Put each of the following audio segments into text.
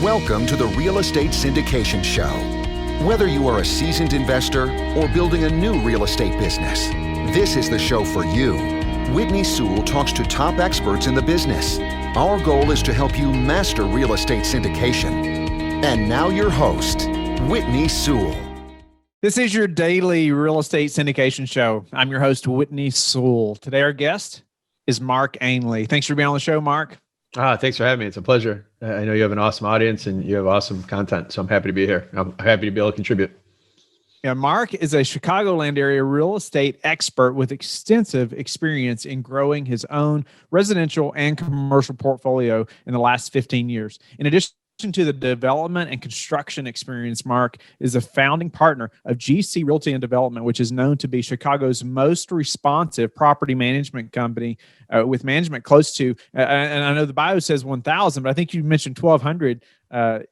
Welcome to the Real Estate Syndication Show. Whether you are a seasoned investor or building a new real estate business, this is the show for you. Whitney Sewell talks to top experts in the business. Our goal is to help you master real estate syndication. And now your host, Whitney Sewell. This is your daily real estate syndication show. I'm your host, Whitney Sewell. Today, our guest is Mark Ainley. Thanks for being on the show, Mark. Thanks for having me. It's a pleasure. I know you have an awesome audience and you have awesome content, so I'm happy to be here. I'm happy to be able to contribute. Yeah, Mark is a Chicagoland area real estate expert with extensive experience in growing his own residential and commercial portfolio in the last 15 years. In addition to the development and construction experience, Mark is a founding partner of GEC Realty and Development, which is known to be Chicago's most responsive property management company with management close to, and I know the bio says 1,000, but I think you mentioned 1,200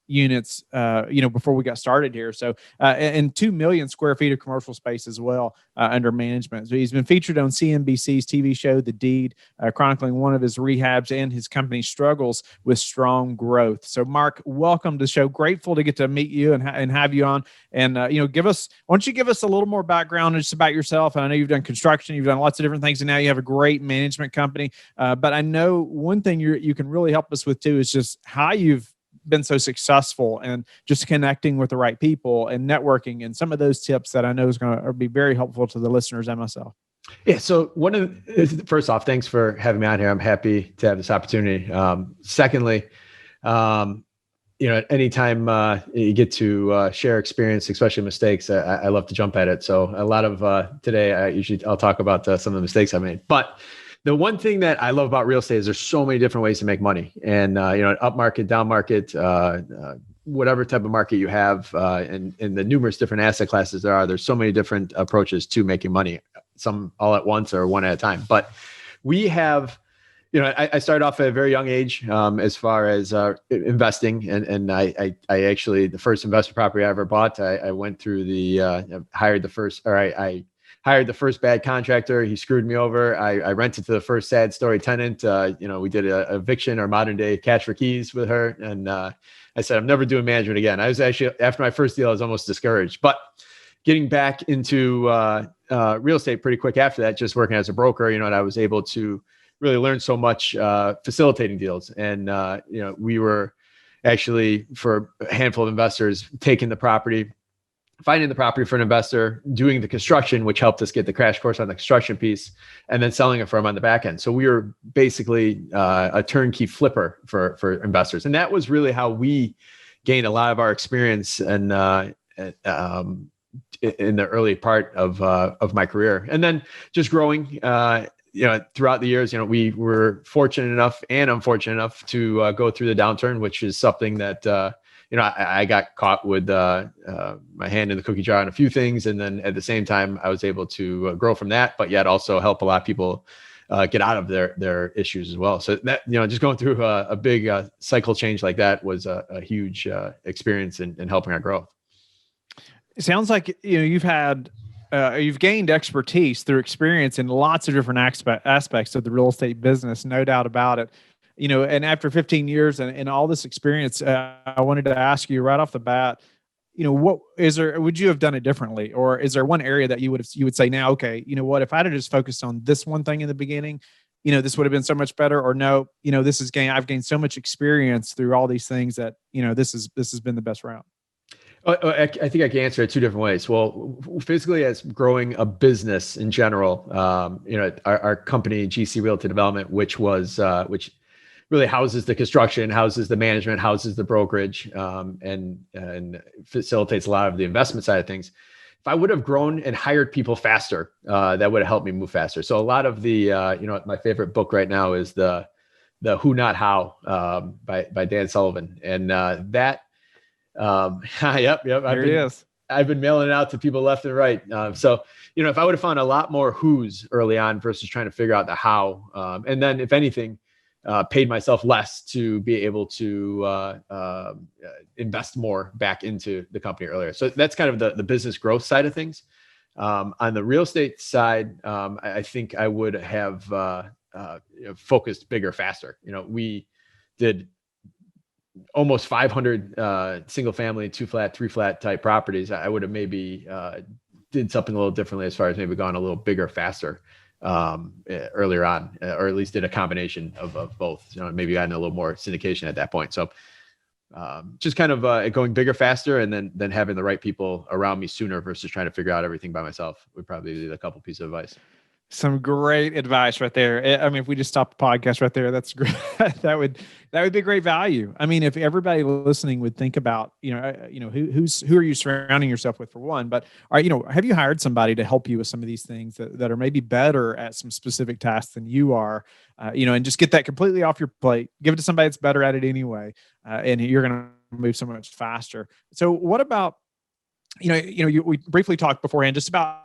units, before we got started here. So, and 2 million square feet of commercial space as well under management. So he's been featured on CNBC's TV show, The Deed, chronicling one of his rehabs and his company's struggles with strong growth. So Mark, welcome to the show. Grateful to get to meet you and have you on. And, why don't you give us a little more background just about yourself? And I know you've done construction, you've done lots of different things, and now you have a great management company. But I know one thing you can really help us with too is just how you've been so successful and just connecting with the right people and networking, and some of those tips that I know is going to be very helpful to the listeners and myself. Yeah. So first off, thanks for having me on here. I'm happy to have this opportunity. Secondly, anytime you get to share experience, especially mistakes, I love to jump at it. So a lot of today, I'll talk about some of the mistakes I made. But the one thing that I love about real estate is there's so many different ways to make money, and up market, down market, whatever type of market you have, and the numerous different asset classes there's so many different approaches to making money. Some all at once or one at a time. But we have, I started off at a very young age as far as investing, and I actually, the first investment property I ever bought, I went through I hired the first bad contractor. He screwed me over. I rented to the first sad story tenant. We did a eviction or modern day catch for keys with her. And I said, I'm never doing management again. I was actually, after my first deal, I was almost discouraged. But getting back into real estate pretty quick after that, just working as a broker, and I was able to really learn so much facilitating deals. And, we were actually, for a handful of investors, taking the property, finding the property for an investor, doing the construction, which helped us get the crash course on the construction piece, and then selling it for them on the back end. So we were basically a turnkey flipper for investors. And that was really how we gained a lot of our experience in the early part of my career. And then just growing, throughout the years, we were fortunate enough and unfortunate enough to go through the downturn, which is something that, I got caught with my hand in the cookie jar on a few things. And then at the same time, I was able to grow from that, but yet also help a lot of people get out of their issues as well. So that, just going through a big cycle change like that was a huge experience in helping our growth. It sounds like, you've gained expertise through experience in lots of different aspects of the real estate business, no doubt about it. And after 15 years and all this experience, I wanted to ask you right off the bat, would you have done it differently? Or is there one area that you would say now, okay, if I'd have just focused on this one thing in the beginning, this would have been so much better? Or no, I've gained so much experience through all these things that, this has been the best route. I think I can answer it two different ways. Well, physically, as growing a business in general, our company, GEC Realty and Development, which really houses the construction, houses the management, houses the brokerage, and facilitates a lot of the investment side of things. If I would have grown and hired people faster, that would have helped me move faster. So a lot of the, my favorite book right now is the Who Not How by Dan Sullivan, and that. Yep. There it is. I've been mailing it out to people left and right. So, if I would have found a lot more who's early on versus trying to figure out the how, and then if anything, paid myself less to be able to invest more back into the company earlier. So that's kind of the business growth side of things. On the real estate side, I think I would have focused bigger, faster. We did almost 500 single family, 2-flat, 3-flat type properties, I would have maybe did something a little differently as far as maybe gone a little bigger, faster earlier on, or at least did a combination of both, maybe gotten a little more syndication at that point. So just kind of going bigger, faster, and then having the right people around me sooner versus trying to figure out everything by myself would probably be a couple pieces of advice. Some great advice right there. I mean, if we just stop the podcast right there, that's great. that would be great value. I mean, if everybody listening would think about, who are you surrounding yourself with for one, but have you hired somebody to help you with some of these things that are maybe better at some specific tasks than you are, and just get that completely off your plate, give it to somebody that's better at it anyway. And you're going to move so much faster. So what about, we briefly talked beforehand just about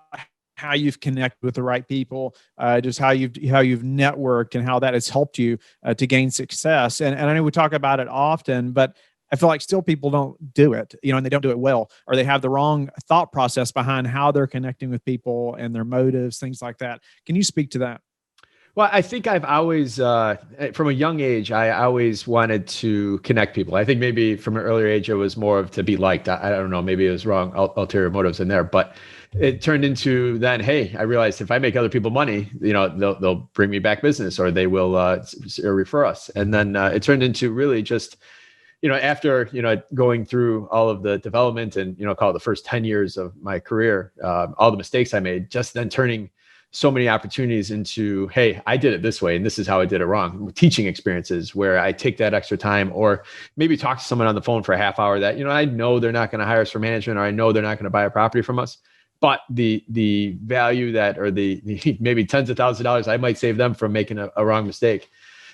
how you've connected with the right people, just how you've networked and how that has helped you to gain success. And I know we talk about it often, but I feel like still people don't do it, and they don't do it well, or they have the wrong thought process behind how they're connecting with people and their motives, things like that. Can you speak to that? Well, I think I've always, from a young age, I always wanted to connect people. I think maybe from an earlier age, it was more of to be liked. I don't know, maybe it was wrong, ulterior motives in there, but it turned into then, hey, I realized if I make other people money, they'll bring me back business, or they will refer us. And then it turned into really just, after, going through all of the development and, call it the first 10 years of my career, all the mistakes I made, just then turning so many opportunities into, hey, I did it this way, and this is how I did it wrong. Teaching experiences where I take that extra time, or maybe talk to someone on the phone for a half hour that, I know they're not going to hire us for management, or I know they're not going to buy a property from us, but the value that, or the maybe tens of thousands of dollars I might save them from making a wrong mistake.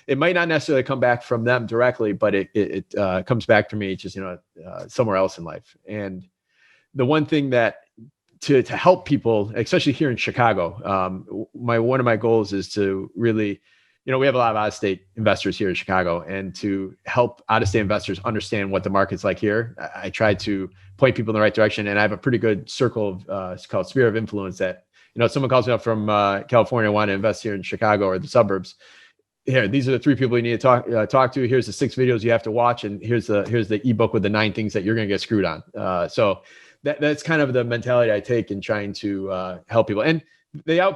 It might not necessarily come back from them directly, but it comes back to me just, somewhere else in life. And the one thing that, to help people, especially here in Chicago, one of my goals is to really, we have a lot of out-of-state investors here in Chicago, and to help out-of-state investors understand what the market's like here. I try to point people in the right direction, and I have a pretty good circle of it's called sphere of influence that, if someone calls me up from California, want to invest here in Chicago or the suburbs. Here, these are the 3 people you need to talk to. Here's the 6 videos you have to watch, and here's the ebook with the 9 things that you're going to get screwed on. So that's kind of the mentality I take in trying to help people. And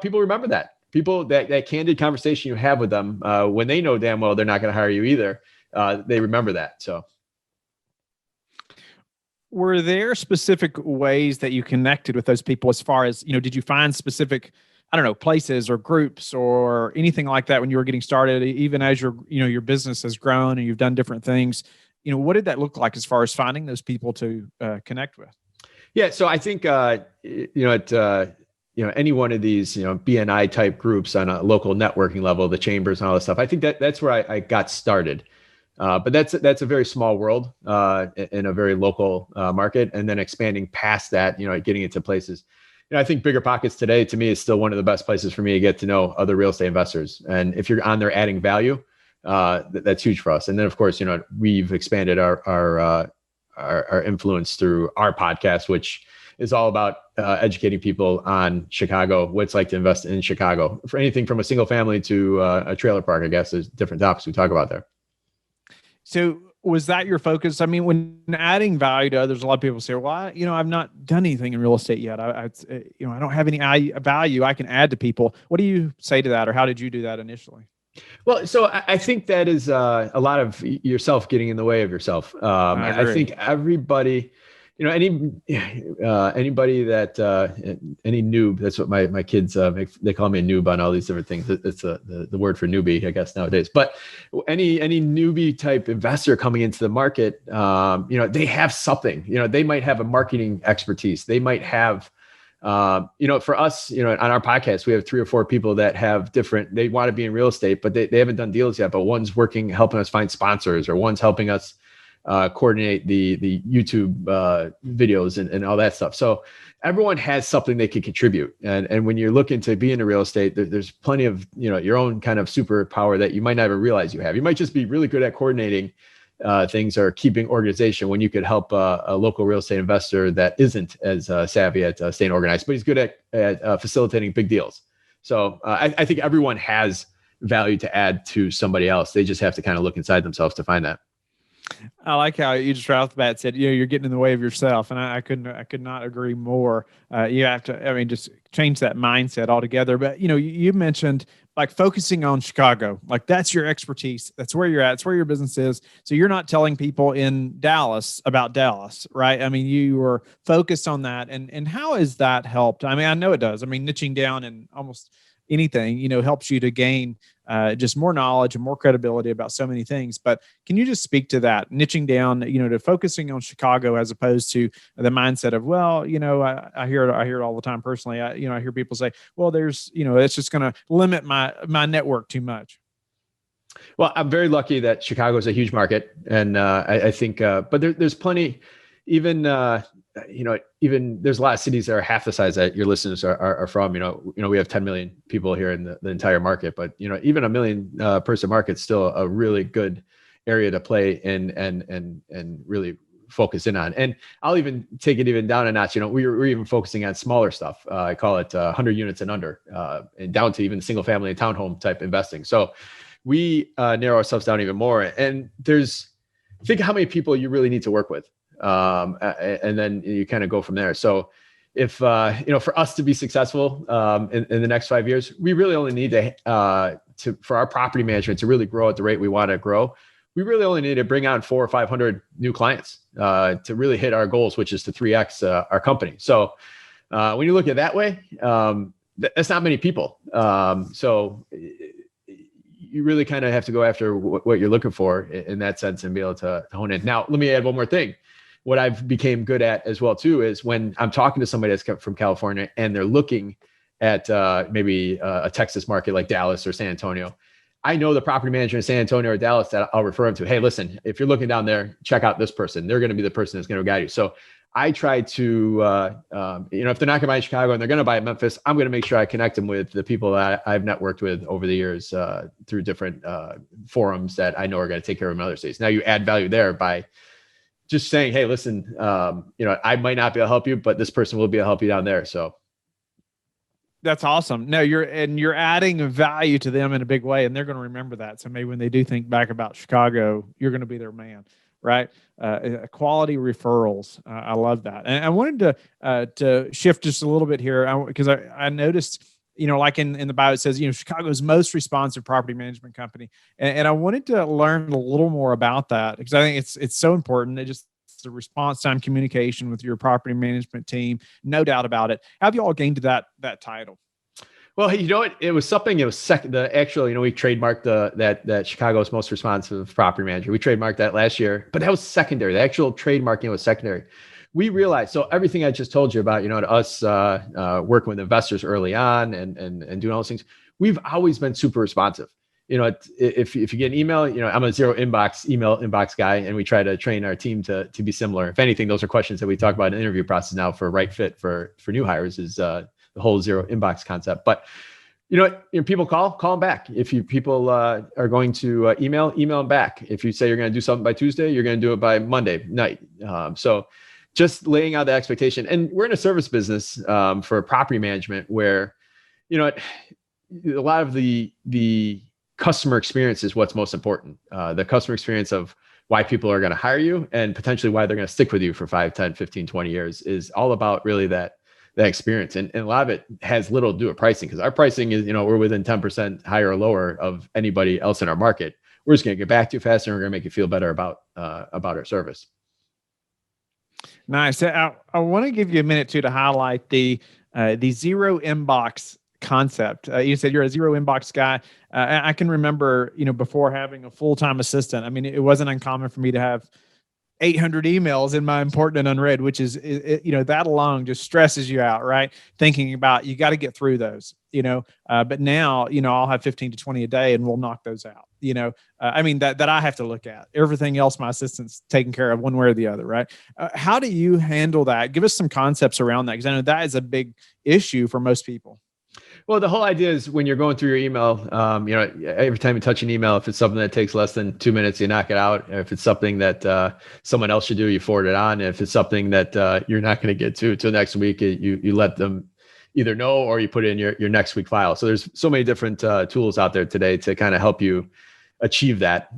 people remember that. People, that candid conversation you have with them when they know damn well they're not going to hire you either, they remember that. So, were there specific ways that you connected with those people as far as, did you find specific, places or groups or anything like that when you were getting started, even as your business has grown and you've done different things? What did that look like as far as finding those people to connect with? Yeah. So I think, any one of these, BNI type groups on a local networking level, the chambers and all this stuff, I think that's where I got started. But that's a very small world in a very local market. And then expanding past that, getting into places, I think Bigger Pockets today, to me, is still one of the best places for me to get to know other real estate investors. And if you're on there adding value, that's huge for us. And then, of course, we've expanded our influence through our podcast, which is all about educating people on Chicago, what it's like to invest in Chicago, for anything from a single family to a trailer park. I guess there's different topics we talk about there. So was that your focus? I mean, when adding value to others, a lot of people say, well, I've not done anything in real estate yet. I don't have any value I can add to people. What do you say to that? Or how did you do that initially? Well, so I think that is a lot of yourself getting in the way of yourself. I think everybody, anybody that any noob, that's what my kids they call me a noob on all these different things. It's the word for newbie, I guess, nowadays. But any newbie type investor coming into the market, they have something. They might have a marketing expertise. They might have. For us, on our podcast, we have 3 or 4 people that have they want to be in real estate, but they haven't done deals yet. But one's helping us find sponsors, or one's helping us coordinate the YouTube videos and all that stuff. So everyone has something they can contribute. And when you're looking to be into real estate, there's plenty of, your own kind of superpower that you might not even realize you have. You might just be really good at coordinating things or keeping organization, when you could help a local real estate investor that isn't as savvy at staying organized, but he's good at facilitating big deals. So I think everyone has value to add to somebody else. They just have to kind of look inside themselves to find that. I like how you just right off the bat said, you're getting in the way of yourself. And I could not agree more. You have to, just change that mindset altogether. But, you mentioned like focusing on Chicago, like that's your expertise. That's where you're at. It's where your business is. So you're not telling people in Dallas about Dallas, right? I mean, you were focused on that. And how has that helped? I mean, I know it does. I mean, niching down in almost anything, helps you to gain just more knowledge and more credibility about so many things. But can you just speak to that, niching down, to focusing on Chicago as opposed to the mindset of, well, I hear it all the time personally. I hear people say, well, there's, it's just going to limit my network too much. Well, I'm very lucky that Chicago is a huge market, and I think, but there's plenty, even even there's a lot of cities that are half the size that your listeners are from. We have 10 million people here in the entire market, but even a million person market's still a really good area to play in and really focus in on. And I'll even take it even down a notch. We're even focusing on smaller stuff. I call it 100 units and under, and down to even single family and townhome type investing. So we narrow ourselves down even more. And think how many people you really need to work with. And then you kind of go from there. So if, for us to be successful in the next 5 years, we really only need for our property management to really grow at the rate we want to grow. We really only need to bring on 400 or 500 new clients to really hit our goals, which is to 3X our company. So when you look at it that way, that's not many people. So you really kind of have to go after what you're looking for in that sense and be able to hone in. Now, let me add one more thing. What I've became good at as well too is when I'm talking to somebody that's from California and they're looking at maybe a Texas market like Dallas or San Antonio, I know the property manager in San Antonio or Dallas that I'll refer them to. Hey, listen, if you're looking down there, check out this person. They're going to be the person that's going to guide you. So I try to, if they're not going to buy in Chicago and they're going to buy in Memphis, I'm going to make sure I connect them with the people that I've networked with over the years through different forums that I know are going to take care of them in other states. Now you add value there by just saying, hey, listen, I might not be able to help you, but this person will be able to help you down there. So that's awesome. No, you're adding value to them in a big way, and they're going to remember that. So maybe when they do think back about Chicago, you're going to be their man, right? Quality referrals. I love that. And I wanted to shift just a little bit here because I noticed, like in the bio, it says, Chicago's most responsive property management company. And I wanted to learn a little more about that because I think it's so important. It's the response time communication with your property management team, no doubt about it. How have you all gained to that title? Well, it was something. It was second. We trademarked that Chicago's most responsive property manager. We trademarked that last year, but that was secondary. The actual trademarking was secondary. We realized, so everything I just told you about, to us working with investors early on and doing all those things, we've always been super responsive. If you get an email, I'm a zero email inbox guy, and we try to train our team to be similar. If anything, those are questions that we talk about in the interview process now for right fit for new hires is the whole zero inbox concept. But people call them back. If people are going to email them back. If you say you're going to do something by Tuesday, you're going to do it by Monday night. So just laying out the expectation. And we're in a service business for property management where, a lot of the customer experience is what's most important. The customer experience of why people are going to hire you and potentially why they're going to stick with you for 5, 10, 15, 20 years is all about really that experience. And a lot of it has little to do with pricing because our pricing is, we're within 10% higher or lower of anybody else in our market. We're just going to get back to you faster and we're going to make you feel better about our service. Nice. I want to give you a minute to highlight the zero inbox concept. You said you're a zero inbox guy. I can remember, before having a full-time assistant, I mean, it wasn't uncommon for me to have 800 emails in my important and unread, which is, that alone just stresses you out, right? Thinking about, you got to get through those, but now, I'll have 15 to 20 a day and we'll knock those out, that I have to look at. Everything else, my assistant's taking care of one way or the other, right? How do you handle that? Give us some concepts around that, because I know that is a big issue for most people. Well, the whole idea is when you're going through your email, every time you touch an email, if it's something that takes less than 2 minutes, you knock it out. If it's something that someone else should do, you forward it on. If it's something that you're not going to get to till next week, you let them either know or you put it in your next week file. So there's so many different tools out there today to kind of help you achieve that.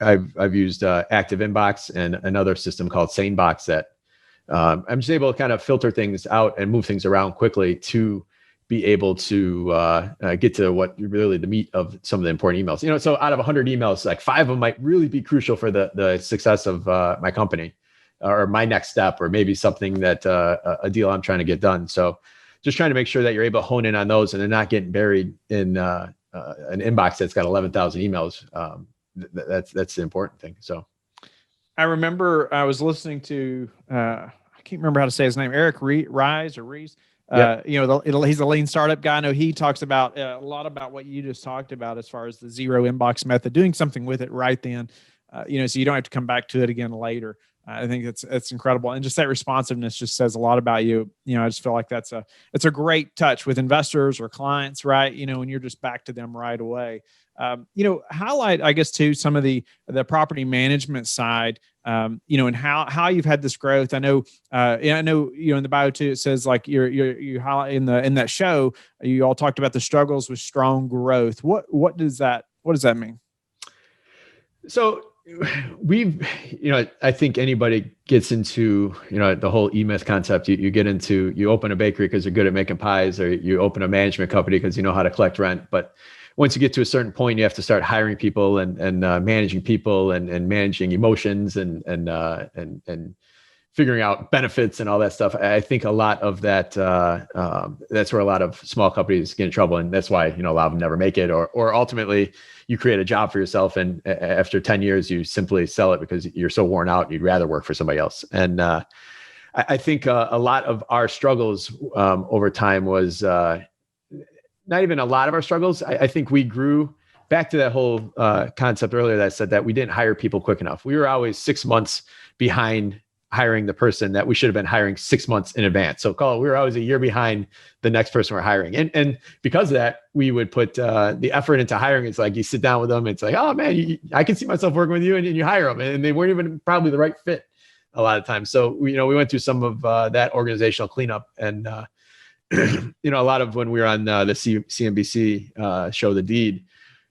I've used Active Inbox and another system called SaneBox that I'm just able to kind of filter things out and move things around quickly to be able to get to what really the meat of some of the important emails. So out of 100 emails, like 5 of them might really be crucial for the success of my company or my next step, or maybe something that a deal I'm trying to get done. So just trying to make sure that you're able to hone in on those and they're not getting buried in an inbox that's got 11,000 emails. That's the important thing. So I remember I was listening to, I can't remember how to say his name, Eric Ries or Rees. Yep. He's a lean startup guy. I know he talks about a lot about what you just talked about as far as the zero inbox method, doing something with it right then, so you don't have to come back to it again later. I think it's incredible. And just that responsiveness just says a lot about you. I just feel like it's a great touch with investors or clients, right? When you're just back to them right away. Highlight, I guess, too, some of the property management side, and how you've had this growth. I know, in the bio too, it says like you highlight in that show, you all talked about the struggles with strong growth. What does that mean? So I think anybody gets into, the whole E-Myth concept. You get into, you open a bakery because you're good at making pies, or you open a management company because you know how to collect rent. But once you get to a certain point, you have to start hiring people and managing people and managing emotions and figuring out benefits and all that stuff. I think a lot of that, that's where a lot of small companies get in trouble. And that's why, a lot of them never make it, or ultimately you create a job for yourself. And after 10 years, you simply sell it because you're so worn out, you'd rather work for somebody else. And I think a lot of our struggles over time was, not even a lot of our struggles. I think we grew back to that whole concept earlier that I said that we didn't hire people quick enough. We were always 6 months behind hiring the person that we should have been hiring 6 months in advance. So we were always a year behind the next person we're hiring. And because of that, we would put the effort into hiring. It's like you sit down with them. It's like, oh man, I can see myself working with you, and you hire them. And they weren't even probably the right fit a lot of times. So we went through some of that organizational cleanup, and a lot of when we were on the CNBC show, The Deed,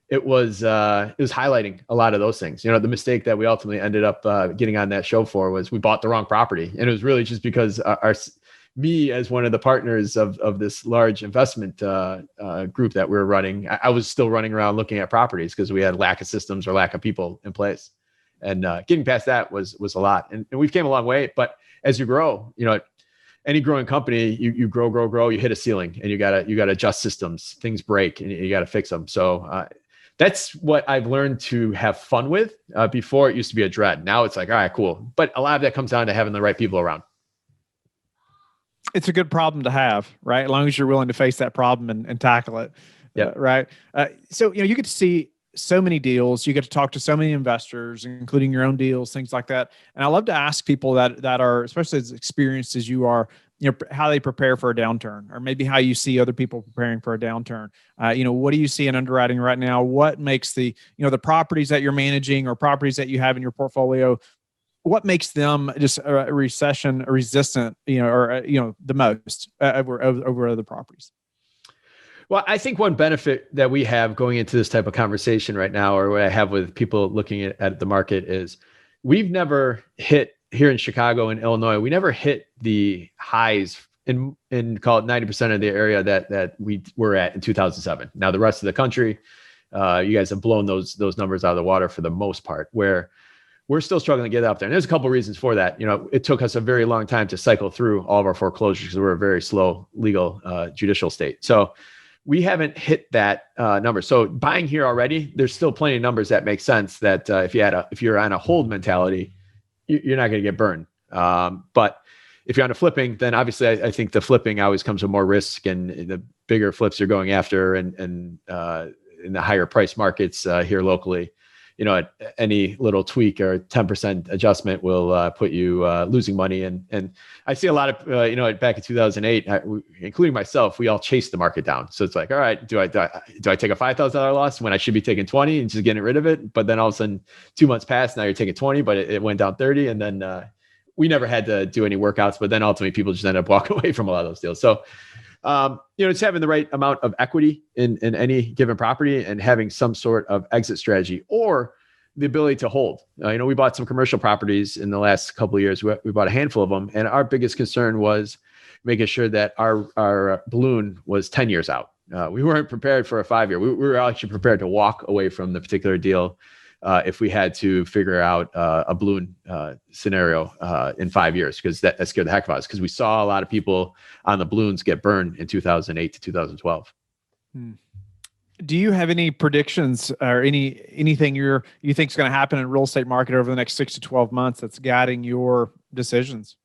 it was highlighting a lot of those things. The mistake that we ultimately ended up getting on that show for was we bought the wrong property. And it was really just because me as one of the partners of this large investment group that we were running, I was still running around looking at properties because we had lack of systems or lack of people in place. And getting past that was a lot. And we've came a long way. But as you grow, any growing company, you grow, you hit a ceiling, and you gotta adjust systems. Things break, and you gotta fix them. So that's what I've learned to have fun with. Before it used to be a dread. Now it's like, all right, cool. But a lot of that comes down to having the right people around. It's a good problem to have, right? As long as you're willing to face that problem and tackle it. Yeah. Right. So you get to see so many deals. You get to talk to so many investors, including your own deals, things like that. And I love to ask people that are, especially as experienced as you are, how they prepare for a downturn, or maybe how you see other people preparing for a downturn. What do you see in underwriting right now? What makes the properties that you're managing or properties that you have in your portfolio, what makes them just recession resistant, the most over other properties? Well, I think one benefit that we have going into this type of conversation right now, or what I have with people looking at the market, is we've never hit here in Chicago and Illinois. We never hit the highs in call it 90% of the area that we were at in 2007. Now, the rest of the country, you guys have blown those numbers out of the water for the most part, where we're still struggling to get up there. And there's a couple of reasons for that. It took us a very long time to cycle through all of our foreclosures because we're a very slow legal judicial state. So we haven't hit that number. So buying here already, there's still plenty of numbers that make sense that if you're on a hold mentality, you're not going to get burned. But if you're on a flipping, then obviously I think the flipping always comes with more risk, and the bigger flips you're going after, and in the higher price markets here locally, any little tweak or 10% adjustment will put you losing money. And I see a lot of, back in 2008, including myself, we all chased the market down. So it's like, all right, do I take a $5,000 loss when I should be taking 20 and just getting rid of it? But then all of a sudden 2 months passed, now you're taking 20, but it went down 30. And then we never had to do any workouts, but then ultimately people just ended up walking away from a lot of those deals. So it's having the right amount of equity in any given property and having some sort of exit strategy, or the ability to hold. We bought some commercial properties in the last couple of years. We bought a handful of them, and our biggest concern was making sure that our balloon was 10 years out. We weren't prepared for a 5-year. We were actually prepared to walk away from the particular deal if we had to figure out a balloon scenario in 5 years, because that scared the heck out of us, because we saw a lot of people on the balloons get burned in 2008 to 2012. Do you have any predictions or anything you think is going to happen in real estate market over the next 6 to 12 months that's guiding your decisions?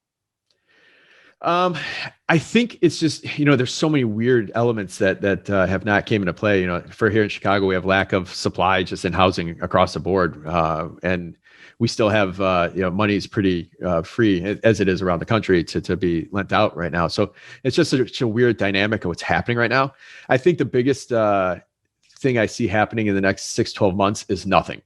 I think it's just, there's so many weird elements that have not came into play. For here in Chicago, we have lack of supply just in housing across the board. And we still have, money is pretty free, as it is around the country, to be lent out right now. So it's just such a weird dynamic of what's happening right now. I think the biggest thing I see happening in the next 6-12 months is nothing.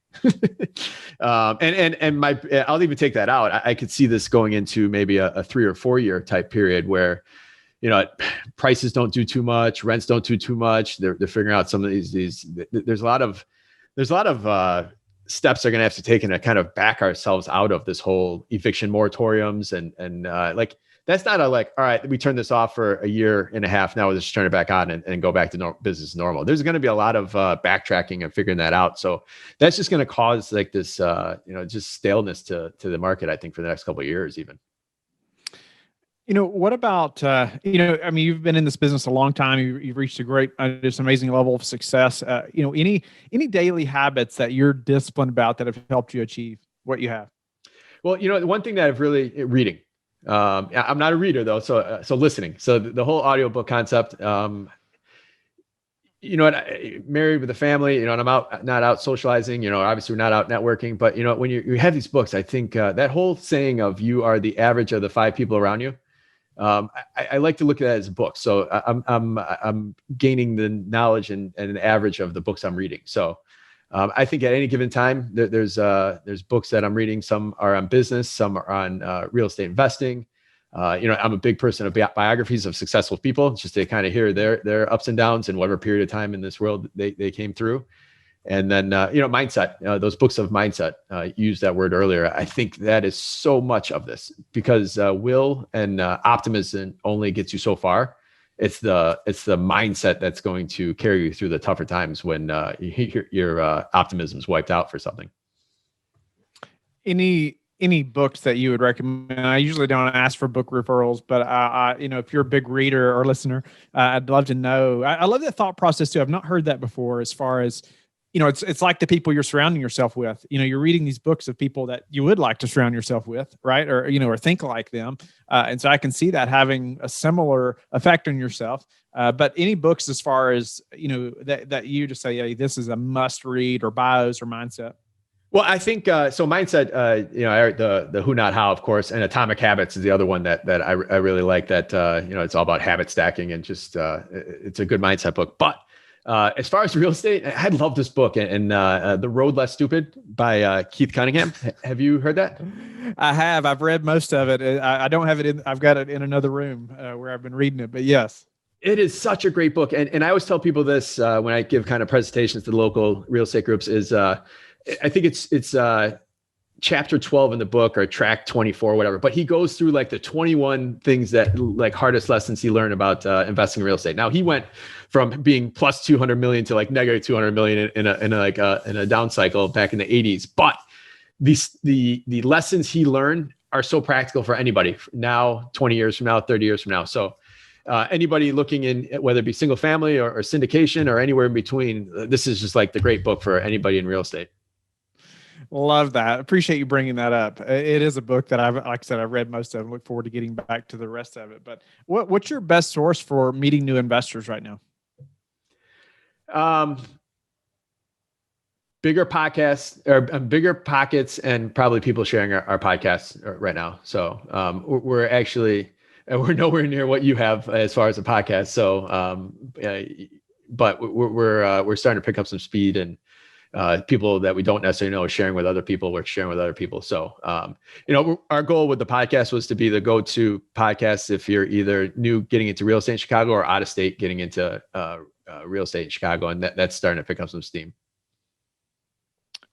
I'll even take that out. I could see this going into maybe a 3 or 4 year type period where, prices don't do too much, rents don't do too much. They're figuring out some of these, there's a lot of steps they're going to have to take and kind of back ourselves out of this whole eviction moratoriums. And that's not all right, we turned this off for a year and a half. Now we'll just turn it back on and go back to business normal. There's going to be a lot of backtracking and figuring that out. So that's just going to cause this, just staleness to the market, I think, for the next couple of years, even. What about, you've been in this business a long time. You've reached a great, just amazing level of success. Any daily habits that you're disciplined about that have helped you achieve what you have? Well, the one thing that I've really reading. I'm not a reader though. So listening. So the whole audiobook concept, married with a family, and I'm not out socializing, obviously we're not out networking, but when you have these books, I think that whole saying of you are the average of the 5 people around you. I like to look at that as a book. So I'm gaining the knowledge and an average of the books I'm reading. So I think at any given time, there's books that I'm reading. Some are on business, some are on real estate investing. I'm a big person of biographies of successful people, just to kind of hear their ups and downs in whatever period of time in this world they came through. And then, mindset, those books of mindset, used that word earlier. I think that is so much of this, because will and optimism only gets you so far. It's the mindset that's going to carry you through the tougher times when your optimism is wiped out for something. Any books that you would recommend? I usually don't ask for book referrals, but if you're a big reader or listener, I'd love to know. I love that thought process too. I've not heard that before, as far as, it's like the people you're surrounding yourself with. You're reading these books of people that you would like to surround yourself with, right? Or, or think like them. And so I can see that having a similar effect on yourself. But any books as far as, that you just say, hey, this is a must read, or bios or mindset? Well, I think, so mindset, the who, not how, of course, and Atomic Habits is the other one that I really like, that, it's all about habit stacking, and just, it's a good mindset book. But as far as real estate, I love this book, and The Road Less Stupid by Keith Cunningham. Have you heard that? I have. I've read most of it. I don't have it I've got it in another room where I've been reading it, but yes. It is such a great book. And I always tell people this when I give kind of presentations to the local real estate groups is, I think it's chapter 12 in the book, or track 24, whatever, but he goes through the 21 things that hardest lessons he learned about investing in real estate. Now, he went from being plus 200 million to negative 200 million in a down cycle back in the 80s. But the lessons he learned are so practical for anybody now, 20 years from now, 30 years from now. So anybody looking in, whether it be single family or syndication or anywhere in between, this is just the great book for anybody in real estate. Love that. Appreciate you bringing that up. It is a book that I've read most of. Look forward to getting back to the rest of it. But what's your best source for meeting new investors right now? Bigger podcasts, or Bigger Pockets, and probably people sharing our podcasts right now. So we're nowhere near what you have as far as a podcast. So, but we're starting to pick up some speed, and people that we don't necessarily know are sharing with other people. We're sharing with other people. So, our goal with the podcast was to be the go-to podcast if you're either new getting into real estate in Chicago, or out of state getting into real estate in Chicago. And that's starting to pick up some steam.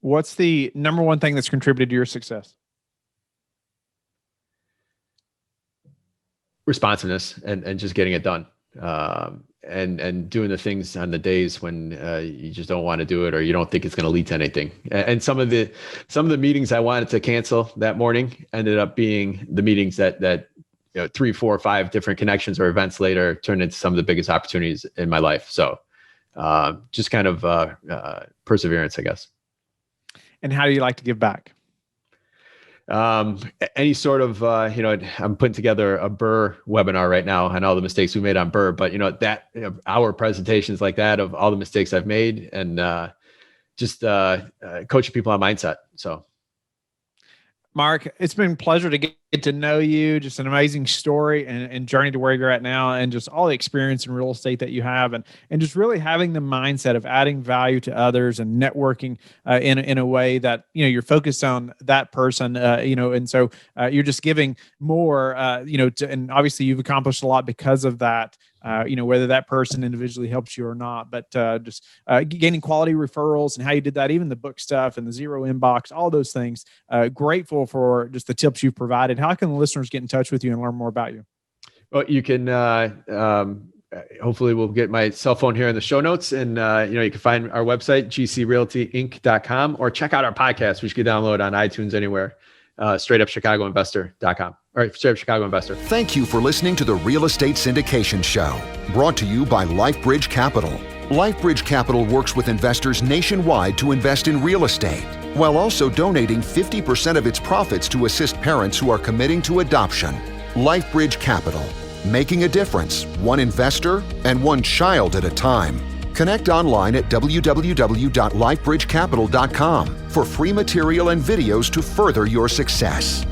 What's the number one thing that's contributed to your success? Responsiveness and just getting it done. And doing the things on the days when you just don't want to do it, or you don't think it's going to lead to anything. And some of the meetings I wanted to cancel that morning ended up being the meetings that 3, 4, 5 different connections or events later turned into some of the biggest opportunities in my life. So just kind of perseverance, I guess. And how do you like to give back? Any sort of, I'm putting together a Burr webinar right now on all the mistakes we made on Burr, but our presentations like that of all the mistakes I've made, and just coaching people on mindset. So, Mark, it's been a pleasure to get to know you. Just an amazing story and journey to where you're at now, and just all the experience in real estate that you have, and just really having the mindset of adding value to others and networking in a way that you're focused on that person, and so you're just giving more, and obviously you've accomplished a lot because of that. Whether that person individually helps you or not, but just gaining quality referrals and how you did that, even the book stuff and the zero inbox, all those things. Grateful for just the tips you've provided. How can the listeners get in touch with you and learn more about you? Well, you can, hopefully we'll get my cell phone here in the show notes, and you can find our website, gcrealtyinc.com, or check out our podcast, which you can download on iTunes anywhere, straightupchicagoinvestor.com. All right, Straight Up Chicago Investor. Thank you for listening to the Real Estate Syndication Show, brought to you by LifeBridge Capital. LifeBridge Capital works with investors nationwide to invest in real estate, while also donating 50% of its profits to assist parents who are committing to adoption. LifeBridge Capital, making a difference, one investor and one child at a time. Connect online at www.lifebridgecapital.com for free material and videos to further your success.